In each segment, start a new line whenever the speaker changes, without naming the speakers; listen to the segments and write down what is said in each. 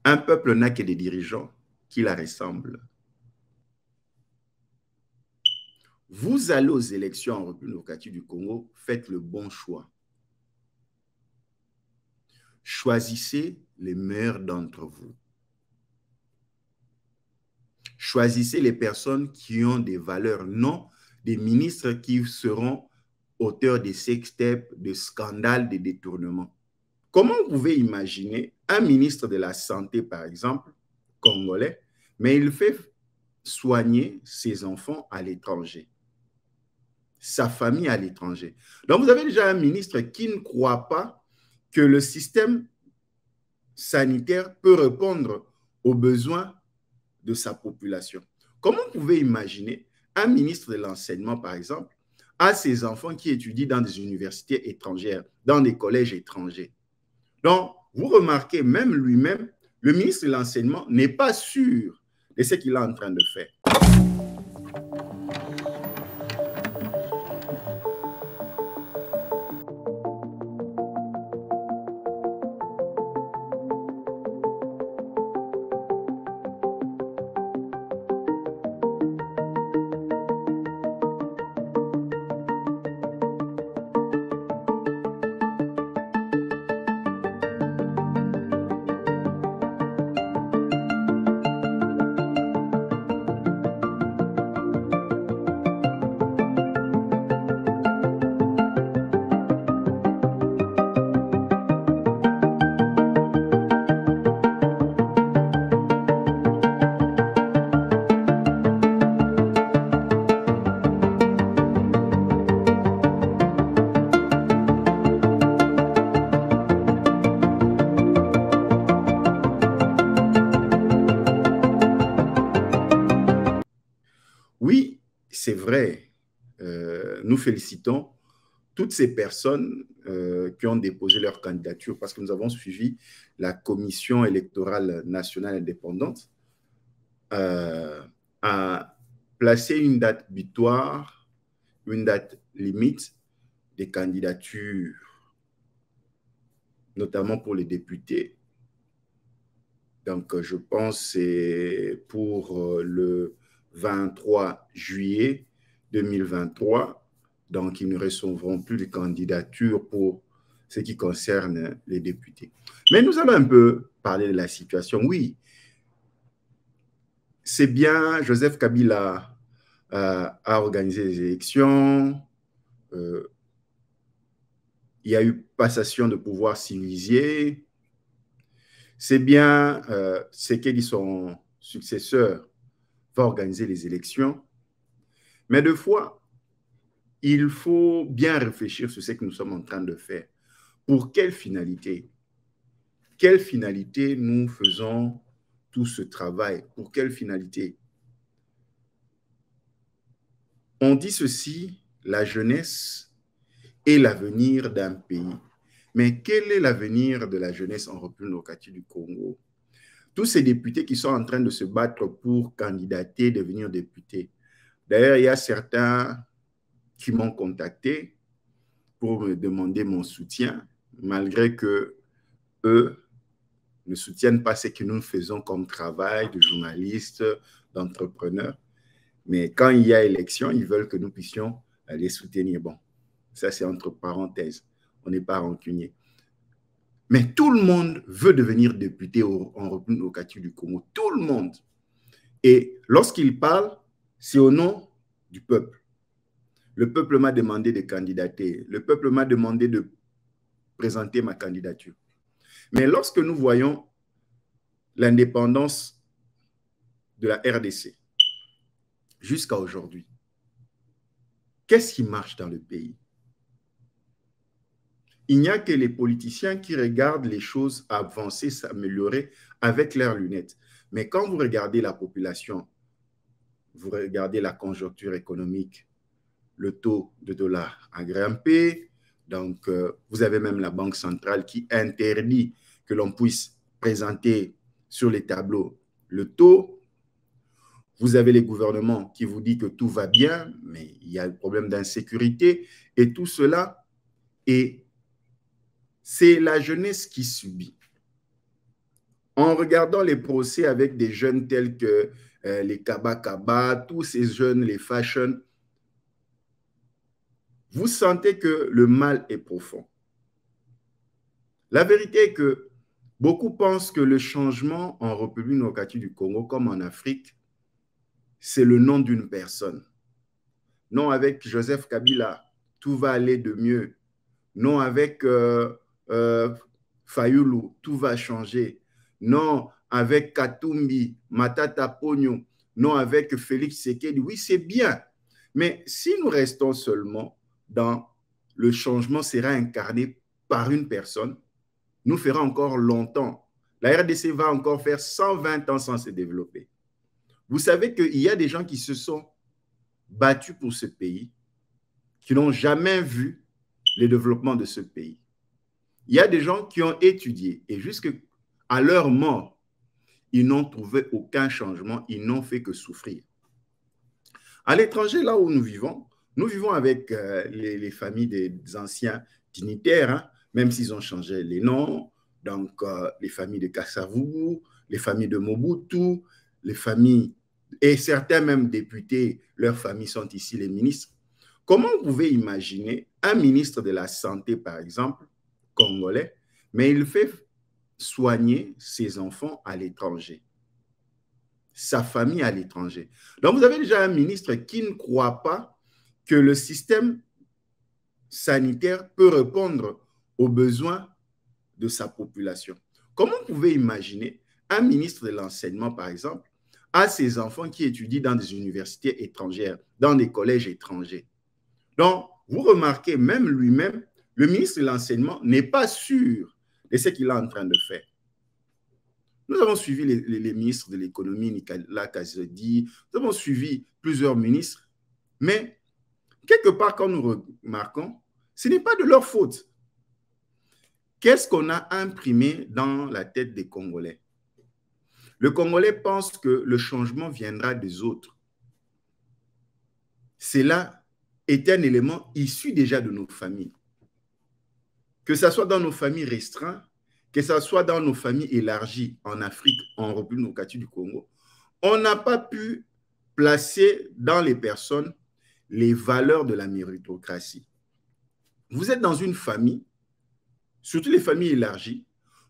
Un peuple n'a que des dirigeants qui la ressemblent. Vous allez aux élections en République démocratique du Congo, faites le bon choix. Choisissez les meilleurs d'entre vous. Choisissez les personnes qui ont des valeurs, non des ministres qui seront auteurs de sextapes, de scandales, de détournements. Comment vous pouvez imaginer un ministre de la Santé, par exemple, congolais, mais il fait soigner ses enfants à l'étranger, sa famille à l'étranger. Donc, vous avez déjà un ministre qui ne croit pas que le système sanitaire peut répondre aux besoins de sa population. Comment vous pouvez imaginer un ministre de l'enseignement, par exemple, a ses enfants qui étudient dans des universités étrangères, dans des collèges étrangers? Donc, vous remarquez, même lui-même, le ministre de l'enseignement n'est pas sûr de ce qu'il est en train de faire. Oui, c'est vrai. Nous félicitons toutes ces personnes qui ont déposé leur candidature parce que nous avons suivi la Commission électorale nationale indépendante à placer une date butoir, une date limite des candidatures, notamment pour les députés. Donc, je pense que c'est pour le 23 juillet 2023. Donc, ils ne recevront plus de candidatures pour ce qui concerne les députés. Mais nous allons un peu parler de la situation. Oui, c'est bien, Joseph Kabila a organisé les élections. Il y a eu passation de pouvoir civilisé. C'est bien ce qu'a dit son successeur va organiser les élections. Mais deux fois, il faut bien réfléchir sur ce que nous sommes en train de faire. Pour quelle finalité? Quelle finalité nous faisons tout ce travail? Pour quelle finalité? On dit ceci, la jeunesse est l'avenir d'un pays. Mais quel est l'avenir de la jeunesse en République démocratique du Congo? Tous ces députés qui sont en train de se battre pour candidater, devenir députés. D'ailleurs, il y a certains qui m'ont contacté pour me demander mon soutien, malgré que eux ne soutiennent pas ce que nous faisons comme travail de journalistes, d'entrepreneurs. Mais quand il y a élection, ils veulent que nous puissions les soutenir. Bon, ça c'est entre parenthèses. On n'est pas rancunier. Mais tout le monde veut devenir député en République démocratique du Congo. Tout le monde. Et lorsqu'il parle, c'est au nom du peuple. Le peuple m'a demandé de candidater. Le peuple m'a demandé de présenter ma candidature. Mais lorsque nous voyons l'indépendance de la RDC jusqu'à aujourd'hui, qu'est-ce qui marche dans le pays? Il n'y a que les politiciens qui regardent les choses avancer, s'améliorer avec leurs lunettes. Mais quand vous regardez la population, vous regardez la conjoncture économique, le taux de dollar a grimpé. Donc, vous avez même la Banque centrale qui interdit que l'on puisse présenter sur les tableaux le taux. Vous avez les gouvernements qui vous disent que tout va bien, mais il y a le problème d'insécurité et tout cela. Et c'est la jeunesse qui subit. En en regardant les procès avec des jeunes tels que les Kaba Kaba, tous ces jeunes, les fashion, vous sentez que le mal est profond. La vérité est que beaucoup pensent que le changement en République démocratique du Congo, comme en Afrique, c'est le nom d'une personne. Non, avec Joseph Kabila, tout va aller de mieux. Non, avec Fayoulou, tout va changer. Non, avec Katumbi, Matata Pogno, non, avec Félix Sekedi. Oui, c'est bien. Mais si nous restons seulement dans le changement sera incarné par une personne, nous ferons encore longtemps. La RDC va encore faire 120 ans sans se développer. Vous savez qu'il y a des gens qui se sont battus pour ce pays, qui n'ont jamais vu le développement de ce pays. Il y a des gens qui ont étudié et jusqu'à leur mort, ils n'ont trouvé aucun changement, ils n'ont fait que souffrir. À l'étranger, là où nous vivons avec les familles des anciens dignitaires, hein, même s'ils ont changé les noms, donc les familles de Kasavubu, les familles de Mobutu, les familles, et certains même députés, leurs familles sont ici les ministres. Comment vous pouvez imaginer un ministre de la Santé, par exemple, congolais, mais il fait soigner ses enfants à l'étranger, sa famille à l'étranger. Donc, vous avez déjà un ministre qui ne croit pas que le système sanitaire peut répondre aux besoins de sa population. Comment vous pouvez imaginer un ministre de l'enseignement, par exemple, a ses enfants qui étudient dans des universités étrangères, dans des collèges étrangers? Donc, vous remarquez, même lui-même, le ministre de l'enseignement n'est pas sûr de ce qu'il est en train de faire. Nous avons suivi les ministres de l'économie, Nicolas Kazadi, nous avons suivi plusieurs ministres, mais quelque part, quand nous remarquons, ce n'est pas de leur faute. Qu'est-ce qu'on a imprimé dans la tête des Congolais? Le Congolais pense que le changement viendra des autres. Cela est un élément issu déjà de nos familles. Que ce soit dans nos familles restreintes, que ce soit dans nos familles élargies en Afrique, en République démocratique du Congo, on n'a pas pu placer dans les personnes les valeurs de la méritocratie. Vous êtes dans une famille, surtout les familles élargies,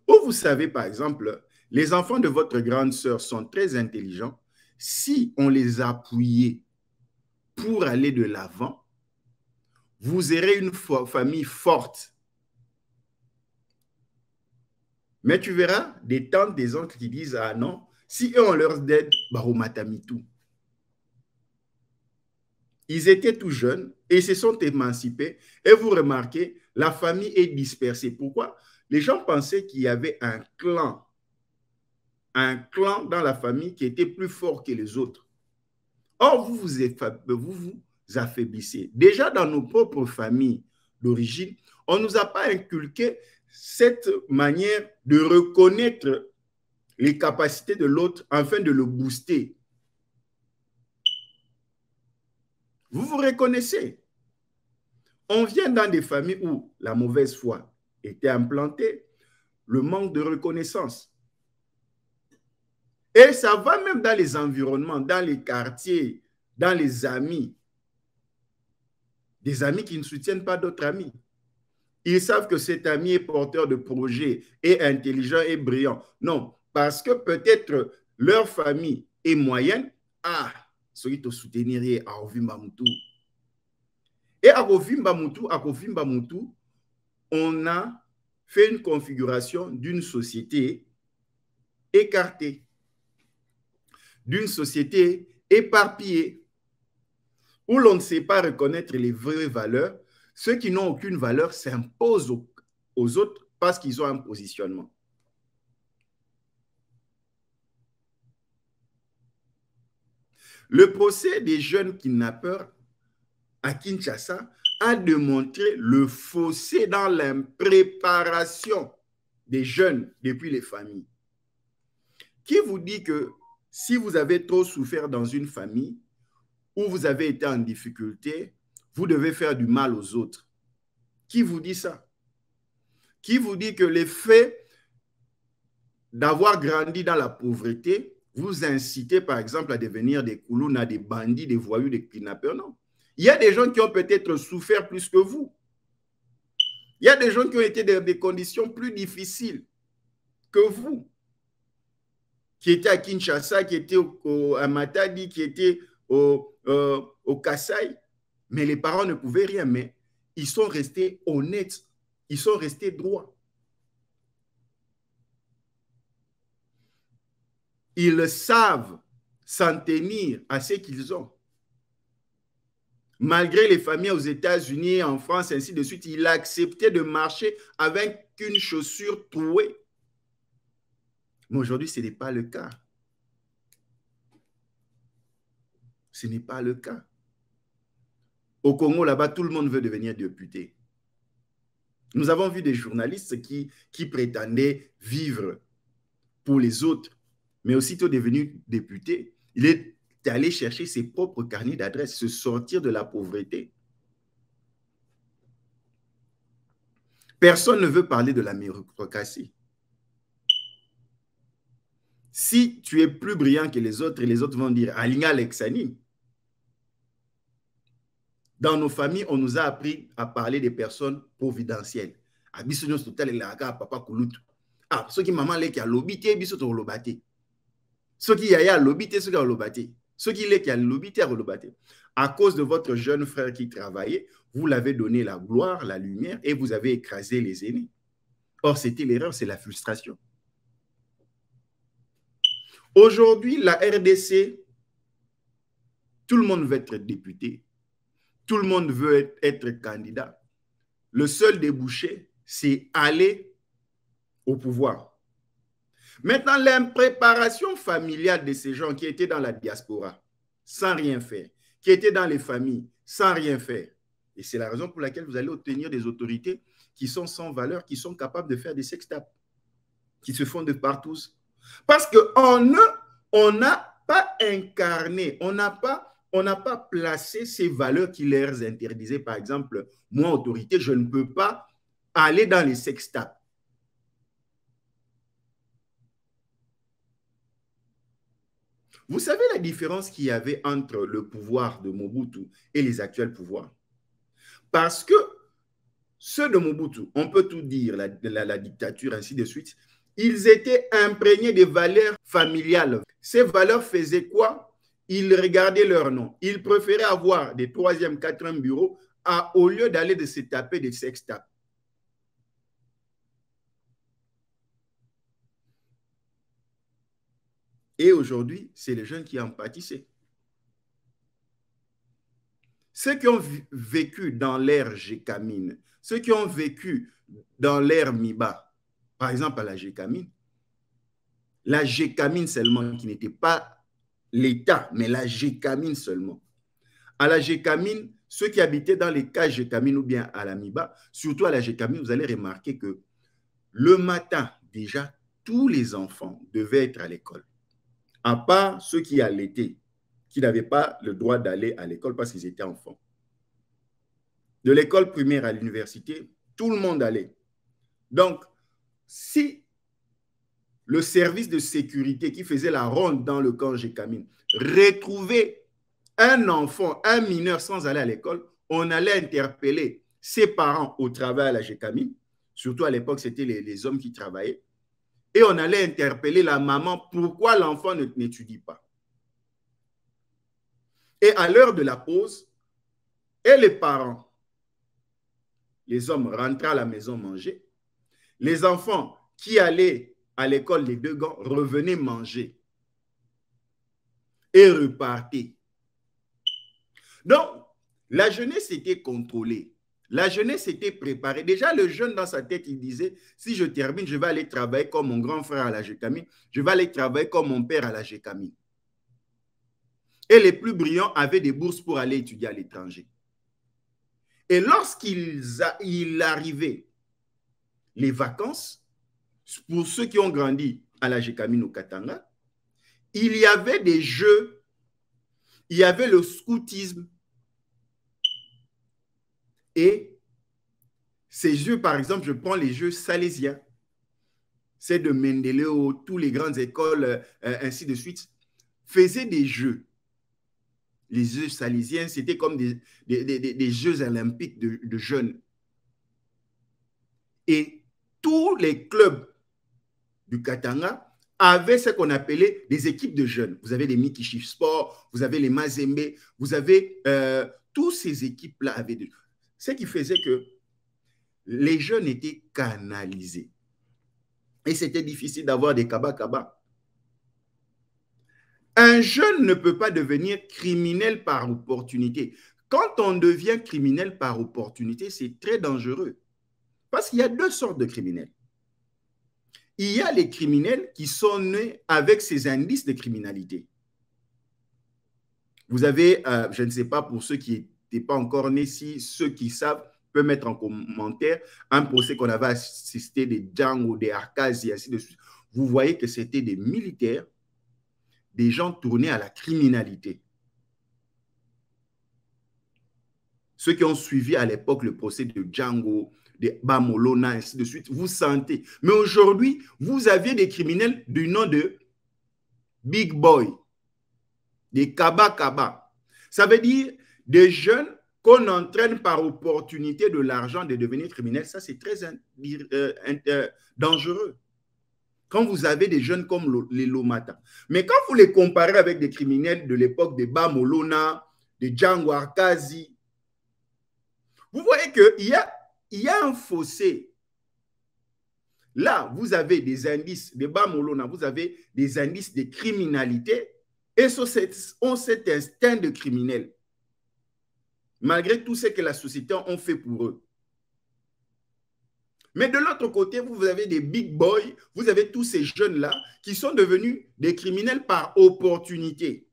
où vous savez, par exemple, les enfants de votre grande sœur sont très intelligents. Si on les a appuyés pour aller de l'avant, vous aurez une famille forte. Mais tu verras des tantes, des oncles qui disent « Ah non, si eux on leur aide, baromatamitou ». Ils étaient tout jeunes et se sont émancipés. Et vous remarquez, la famille est dispersée. Pourquoi? Les gens pensaient qu'il y avait un clan dans la famille qui était plus fort que les autres. Or, vous vous affaiblissez. Déjà dans nos propres familles d'origine, on ne nous a pas inculqué cette manière de reconnaître les capacités de l'autre afin de le booster. Vous vous reconnaissez. On vient dans des familles où la mauvaise foi était implantée, le manque de reconnaissance. Et ça va même dans les environnements, dans les quartiers, dans les amis. Des amis qui ne soutiennent pas d'autres amis. Ils savent que cet ami est porteur de projets, est intelligent et brillant. Non, parce que peut-être leur famille est moyenne. Ah, celui qui te soutenirait à Ovimba Moutou. Et à Ovimba Moutou, on a fait une configuration d'une société écartée, d'une société éparpillée, où l'on ne sait pas reconnaître les vraies valeurs. Ceux qui n'ont aucune valeur s'imposent aux autres parce qu'ils ont un positionnement. Le procès des jeunes kidnappeurs à Kinshasa a démontré le fossé dans la préparation des jeunes depuis les familles. Qui vous dit que si vous avez trop souffert dans une famille où vous avez été en difficulté, vous devez faire du mal aux autres? Qui vous dit ça? Qui vous dit que l'effet d'avoir grandi dans la pauvreté vous incitez, par exemple, à devenir des koulouna, des bandits, des voyous, des kidnappeurs. Non. Il y a des gens qui ont peut-être souffert plus que vous. Il y a des gens qui ont été dans des conditions plus difficiles que vous, qui étaient à Kinshasa, qui étaient à Matadi, qui étaient au Kasaï, mais les parents ne pouvaient rien, mais ils sont restés honnêtes, ils sont restés droits. Ils savent s'en tenir à ce qu'ils ont. Malgré les familles aux États-Unis, en France, ainsi de suite, il a accepté de marcher avec une chaussure trouée. Mais aujourd'hui, ce n'est pas le cas. Ce n'est pas le cas. Au Congo, là-bas, tout le monde veut devenir député. Nous avons vu des journalistes qui prétendaient vivre pour les autres, mais aussitôt devenu député, il est allé chercher ses propres carnets d'adresses, se sortir de la pauvreté. Personne ne veut parler de la méritocratie. Si tu es plus brillant que les autres vont dire Alinga Lexani. Dans nos familles, on nous a appris à parler des personnes providentielles. Abisonyo total et la papa kulutu. Ah, ceux qui maman les qui a lobité, biso to lobate. Ceux qui yaya lobité, ceux qui a lobate. Ceux qui les qui a lobité, a lobate. À cause de votre jeune frère qui travaillait, vous l'avez donné la gloire, la lumière et vous avez écrasé les aînés. Or, c'était l'erreur, c'est la frustration. Aujourd'hui, la RDC, tout le monde veut être député. Tout le monde veut être candidat. Le seul débouché, c'est aller au pouvoir. Maintenant, l'impréparation familiale de ces gens qui étaient dans la diaspora, sans rien faire, qui étaient dans les familles, sans rien faire. Et c'est la raison pour laquelle vous allez obtenir des autorités qui sont sans valeur, qui sont capables de faire des sextapes, qui se font de partout. Parce qu'on n'a pas incarné, on n'a pas placé ces valeurs qui leur interdisaient. Par exemple, moi, autorité, je ne peux pas aller dans les sextapes. Vous savez la différence qu'il y avait entre le pouvoir de Mobutu et les actuels pouvoirs? Parce que ceux de Mobutu, on peut tout dire, la dictature, ainsi de suite, ils étaient imprégnés des valeurs familiales. Ces valeurs faisaient quoi? Ils regardaient leur nom. Ils préféraient avoir des 3e, 4e bureaux au lieu d'aller de se taper des sextapes. Et aujourd'hui, c'est les jeunes qui en pâtissaient. Ceux qui ont vécu dans l'ère Gécamine, ceux qui ont vécu dans l'ère Miba, par exemple à la Gécamine seulement, qui n'était pas l'État, mais la Gécamine seulement. À la Gécamine, ceux qui habitaient dans les cages Gécamine ou bien à la Miba, surtout à la Gécamine, vous allez remarquer que le matin, déjà, tous les enfants devaient être à l'école, à part ceux qui allaitaient, qui n'avaient pas le droit d'aller à l'école parce qu'ils étaient enfants. De l'école primaire à l'université, tout le monde allait. Donc, si le service de sécurité qui faisait la ronde dans le camp Gécamine retrouvait un enfant, un mineur sans aller à l'école, on allait interpeller ses parents au travail à la Gécamine. Surtout à l'époque, c'était les hommes qui travaillaient. Et on allait interpeller la maman pourquoi l'enfant n'étudie pas. Et à l'heure de la pause, et les parents, les hommes rentraient à la maison manger, les enfants qui allaient à l'école, les 2 gants, revenaient manger et repartaient. Donc, la jeunesse était contrôlée. La jeunesse était préparée. Déjà, le jeune dans sa tête, il disait, si je termine, je vais aller travailler comme mon grand frère à la Gécamine, je vais aller travailler comme mon père à la Gécamine. Et les plus brillants avaient des bourses pour aller étudier à l'étranger. Et lorsqu'il arrivait les vacances, pour ceux qui ont grandi à la Gécamine au Katanga, il y avait des jeux, il y avait le scoutisme. Et ces jeux, par exemple, je prends les jeux salésiens. c'est de Mendeleo, tous les grandes écoles, ainsi de suite, faisaient des jeux. Les Jeux salésiens, c'était comme des Jeux olympiques de jeunes. Et tous les clubs du Katanga avaient ce qu'on appelait des équipes de jeunes. Vous avez les Mikichi Sport, vous avez les Mazembe, vous avez toutes ces équipes-là avaient des... Ce qui faisait que les jeunes étaient canalisés. Et c'était difficile d'avoir des kaba-kaba. Un jeune ne peut pas devenir criminel par opportunité. Quand on devient criminel par opportunité, c'est très dangereux. Parce qu'il y a deux sortes de criminels. Il y a les criminels qui sont nés avec ces indices de criminalité. Vous avez, je ne sais pas pour ceux qui n'étaient pas encore nés, si ceux qui savent peuvent mettre en commentaire un procès qu'on avait assisté des Django, des Arkazi, ainsi de suite. Vous voyez que c'était des militaires, des gens tournés à la criminalité. Ceux qui ont suivi à l'époque le procès de Django, de Bamolona, ainsi de suite, vous sentez. Mais aujourd'hui, vous aviez des criminels du nom de Big Boy, des Kaba-Kaba. Ça veut dire des jeunes qu'on entraîne par opportunité de l'argent de devenir criminels. Ça, c'est très dangereux. Quand vous avez des jeunes comme les Lomata. Mais quand vous les comparez avec des criminels de l'époque de Bamolona, de Django Arkazi, vous voyez qu'il y a un fossé. Là, vous avez des indices de Bamolona, vous avez des indices de criminalité et ont cet instinct de criminel. Malgré tout ce que la société a fait pour eux. Mais de l'autre côté, vous avez des big boys, vous avez tous ces jeunes-là qui sont devenus des criminels par opportunité.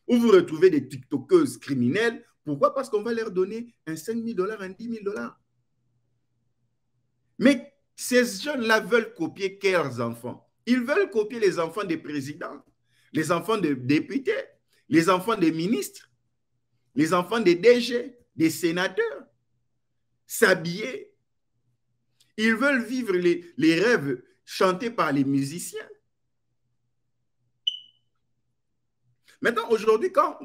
Où vous retrouvez des tiktokeuses criminelles. Pourquoi? Parce qu'on va leur donner un 5 000 $, un 10 000 $. Mais ces jeunes-là veulent copier quels enfants? Ils veulent copier les enfants des présidents, les enfants des députés, les enfants des ministres, les enfants des DG, des sénateurs, s'habiller. Ils veulent vivre les rêves chantés par les musiciens. Maintenant, aujourd'hui, quand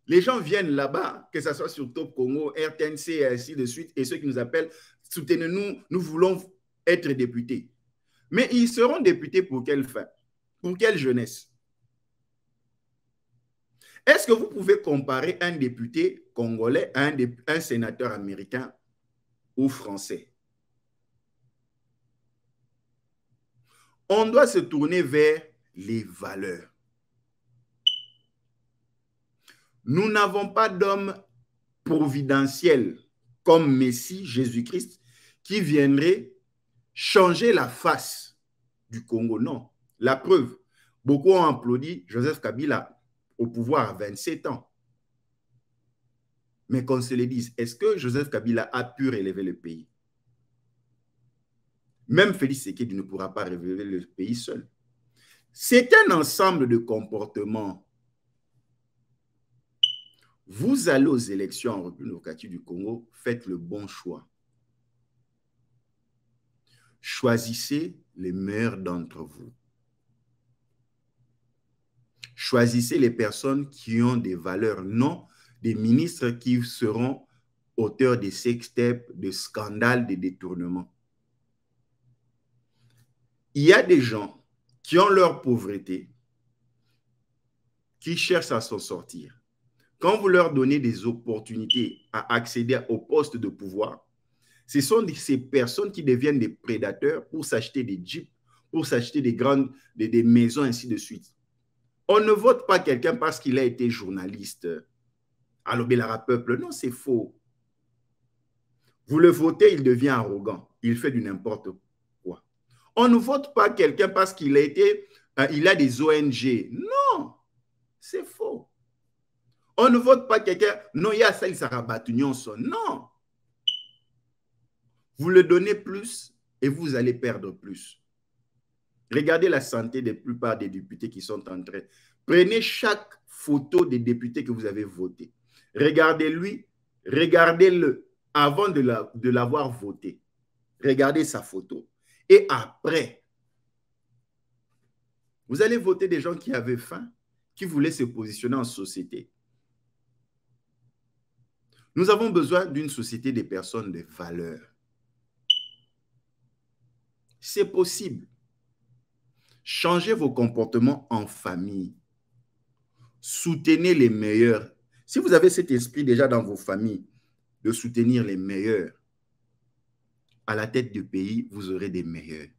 les gens viennent là-bas, que ce soit sur Top Congo, RTNC et ainsi de suite, et ceux qui nous appellent, soutenez-nous, nous voulons être députés. Mais ils seront députés pour quelle fin? Pour quelle jeunesse? Est-ce que vous pouvez comparer un député congolais à un sénateur américain ou français? On doit se tourner vers les valeurs. Nous n'avons pas d'homme providentiel comme Messie, Jésus-Christ, qui viendrait changer la face du Congo. Non. La preuve, beaucoup ont applaudi Joseph Kabila au pouvoir à 27 ans. Mais qu'on se le dise, est-ce que Joseph Kabila a pu relever le pays? Même Félix Tshisekedi ne pourra pas relever le pays seul. C'est un ensemble de comportements. Vous allez aux élections en République démocratique du Congo, faites le bon choix. Choisissez les meilleurs d'entre vous. Choisissez les personnes qui ont des valeurs, non des ministres qui seront auteurs de sextapes, de scandales, de détournements. Il y a des gens qui ont leur pauvreté, qui cherchent à s'en sortir. Quand vous leur donnez des opportunités à accéder au poste de pouvoir, ce sont ces personnes qui deviennent des prédateurs pour s'acheter des jeeps, pour s'acheter des maisons, ainsi de suite. On ne vote pas quelqu'un parce qu'il a été journaliste. Alors, Belara peuple, non, c'est faux. Vous le votez, il devient arrogant. Il fait du n'importe quoi. On ne vote pas quelqu'un parce qu'il a des ONG. Non, c'est faux. On ne vote pas quelqu'un, non, il y a ça, il sera battu. Non. Vous le donnez plus et vous allez perdre plus. Regardez la santé de la plupart des députés qui sont en train. Prenez chaque photo des députés que vous avez voté. Regardez-lui, regardez-le avant de l'avoir voté. Regardez sa photo. Et après, vous allez voter des gens qui avaient faim, qui voulaient se positionner en société. Nous avons besoin d'une société des personnes de valeur. C'est possible. Changez vos comportements en famille. Soutenez les meilleurs. Si vous avez cet esprit déjà dans vos familles de soutenir les meilleurs, à la tête du pays, vous aurez des meilleurs.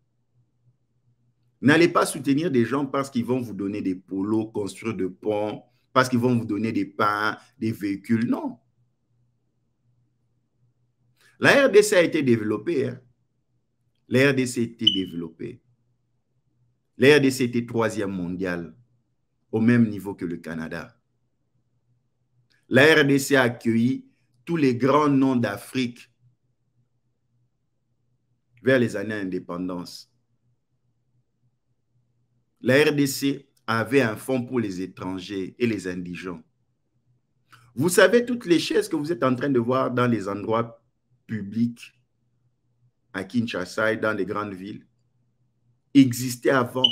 N'allez pas soutenir des gens parce qu'ils vont vous donner des polos, construire des ponts, parce qu'ils vont vous donner des pains, des véhicules. Non. La RDC a été développée. Hein. La RDC a été développée. La RDC était 3e mondiale, au même niveau que le Canada. La RDC a accueilli tous les grands noms d'Afrique vers les années d'indépendance. La RDC avait un fonds pour les étrangers et les indigents. Vous savez, toutes les chaises que vous êtes en train de voir dans les endroits publics à Kinshasa et dans les grandes villes existaient avant.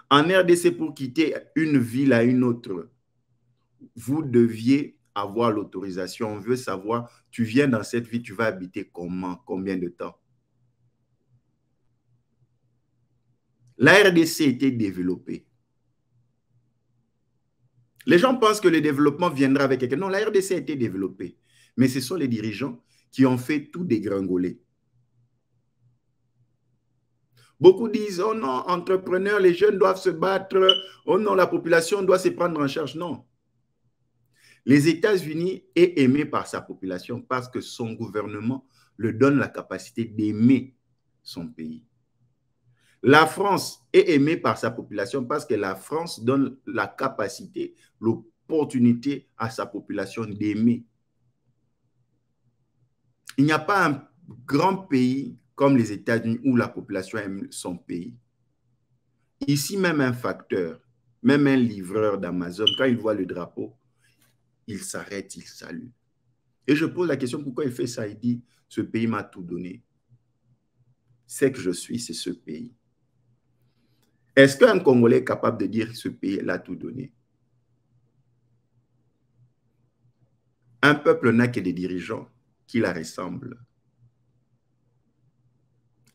En RDC, pour quitter une ville à une autre, vous deviez avoir l'autorisation. On veut savoir, tu viens dans cette ville, tu vas habiter comment, combien de temps. La RDC était développée. Les gens pensent que le développement viendra avec quelqu'un. Non, la RDC a été développée. Mais ce sont les dirigeants qui ont fait tout dégringoler. Beaucoup disent, oh non, entrepreneurs, les jeunes doivent se battre. Oh non, la population doit se prendre en charge. Non. Les États-Unis est aimé par sa population parce que son gouvernement lui donne la capacité d'aimer son pays. La France est aimée par sa population parce que la France donne la capacité, l'opportunité à sa population d'aimer. Il n'y a pas un grand pays comme les États-Unis où la population aime son pays. Ici, même un facteur, même un livreur d'Amazon, quand il voit le drapeau, il s'arrête, il salue. Et je pose la question, pourquoi il fait ça? Il dit, ce pays m'a tout donné. C'est que je suis, c'est ce pays. Est-ce qu'un Congolais est capable de dire que ce pays l'a tout donné? Un peuple n'a que des dirigeants qui la ressemblent.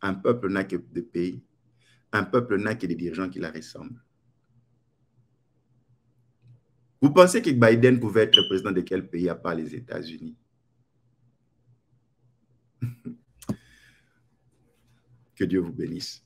Un peuple n'a que des pays. Un peuple n'a que des dirigeants qui la ressemblent. Vous pensez que Biden pouvait être président de quel pays à part les États-Unis? Que Dieu vous bénisse.